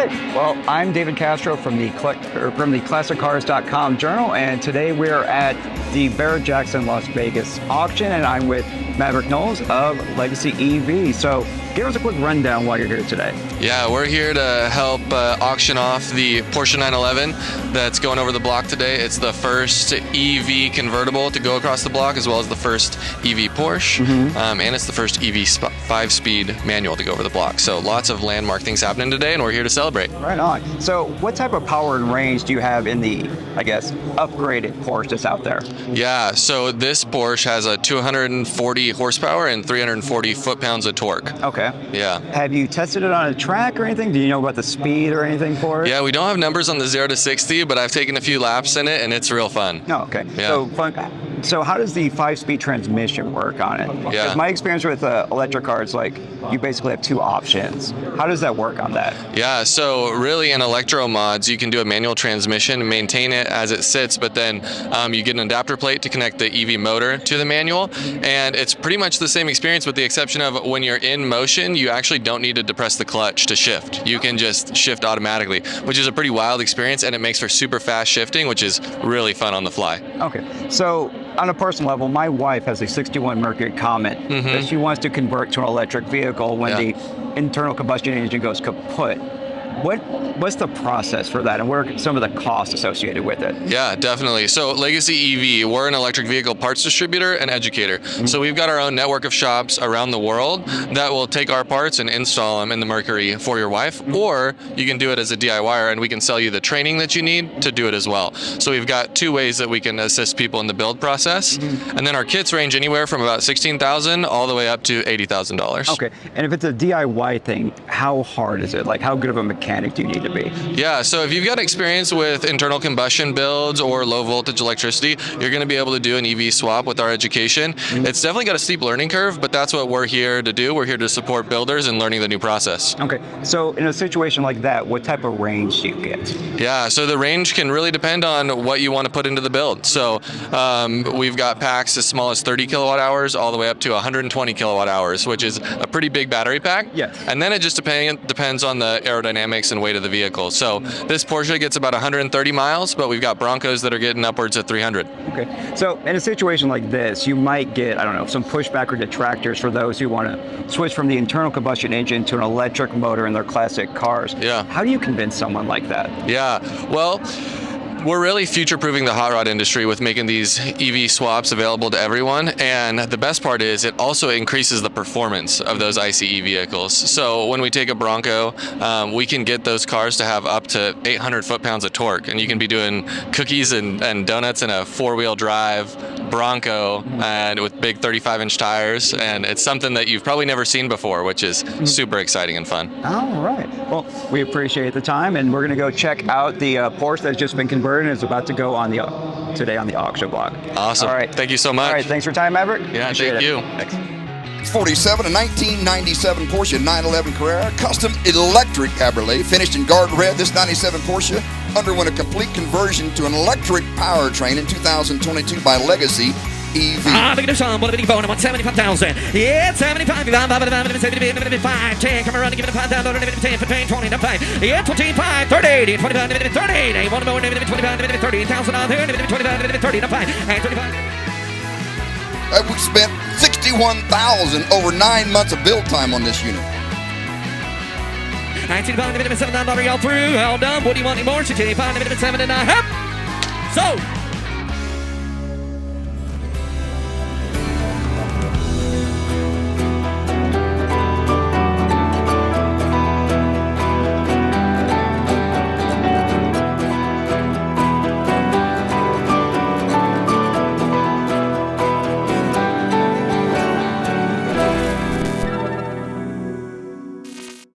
right. Well, I'm David Castro from the ClassicCars.com Journal, and today we're at the Barrrett-Jackson Las Vegas auction, and I'm with Mavrick Knoles of Legacy EV. So give us a quick rundown while you're here today. Yeah, we're here to help auction off the Porsche 911 that's going over the block today. It's the first EV convertible to go across the block, as well as the first EV Porsche, and it's the first EV 5-speed manual to go over the block. So lots of landmark things happening today, and we're here to celebrate. Right on. So what type of power and range do you have in the, I guess, upgraded Porsche that's out there? Yeah, so this Porsche has a 240 horsepower and 340 foot-pounds of torque. Okay. Yeah. Have you tested it on a track or anything? Do you know about the speed or anything for it? Yeah, we don't have numbers on the 0 to 60, but I've taken a few laps in it, and it's real fun. Oh, okay. Yeah. So how does the 5-speed transmission work on it? Yeah. Because my experience with electric cars, like, you basically have two options. How does that work on that? Yeah, so really in electro mods, you can do a manual transmission, maintain it as it sits, but then you get an adapter plate to connect the EV motor to the manual, and it's pretty much the same experience with the exception of when you're in motion, you actually don't need to depress the clutch to shift. You can just shift automatically, which is a pretty wild experience, and it makes for super fast shifting, which is really fun on the fly. Okay, so on a personal level, my wife has a 61 Mercury Comet that she wants to convert to an electric vehicle when the internal combustion engine goes kaput. What's the process for that, and what are some of the costs associated with it? Yeah, definitely. So Legacy EV, we're an electric vehicle parts distributor and educator. So we've got our own network of shops around the world that will take our parts and install them in the Mercury for your wife, or you can do it as a DIYer, and we can sell you the training that you need to do it as well. So we've got two ways that we can assist people in the build process, and then our kits range anywhere from about $16,000 all the way up to $80,000. Okay, and if it's a DIY thing, how hard is it? Like, how good of a mechanic do you need to be? Yeah, so if you've got experience with internal combustion builds or low voltage electricity, you're going to be able to do an EV swap with our education. It's definitely got a steep learning curve, but that's what we're here to do. We're here to support builders in learning the new process. Okay, so in a situation like that, what type of range do you get? Yeah, so the range can really depend on what you want to put into the build. So we've got packs as small as 30 kilowatt hours all the way up to 120 kilowatt hours, which is a pretty big battery pack. Yes. And then it just depends on the aerodynamics and weight of the vehicle. So this Porsche gets about 130 miles, but we've got Broncos that are getting upwards of 300. Okay, so in a situation like this, you might get, I don't know, some pushback or detractors for those who want to switch from the internal combustion engine to an electric motor in their classic cars. Yeah. How do you convince someone like that? Yeah, well, we're really future-proofing the hot rod industry with making these EV swaps available to everyone, and the best part is it also increases the performance of those ICE vehicles. So when we take a Bronco, we can get those cars to have up to 800 foot-pounds of torque, and you can be doing cookies and donuts in a four-wheel drive Bronco and with big 35-inch tires, and it's something that you've probably never seen before, which is super exciting and fun. All right. Well, we appreciate the time, and we're going to go check out the Porsche that's just been converted and is about to go on today on the auction block. Awesome. All right. Thank you so much. All right. Thanks for your time, Maverick. Yeah, appreciate thank it. you. Thanks. 47, a 1997 Porsche 911 Carrera, custom electric cabriolet, finished in guard red. This 97 Porsche underwent a complete conversion to an electric powertrain in 2022 by Legacy EV. Look at this on, what a big phone, I'm on 75,000. Yeah, 75, 75, 10, come around and give it a 5,000, 10, 15, 20, 5, yeah, 25, 30, 80, 25, 30, 80, 1 more, 25, 30,000 on there, 25, 30, 5, and 35. We spent $61,000 over 9 months of build time on this unit. 19, $7 all through, all done. What do you want anymore? 65, 7 and a half. So.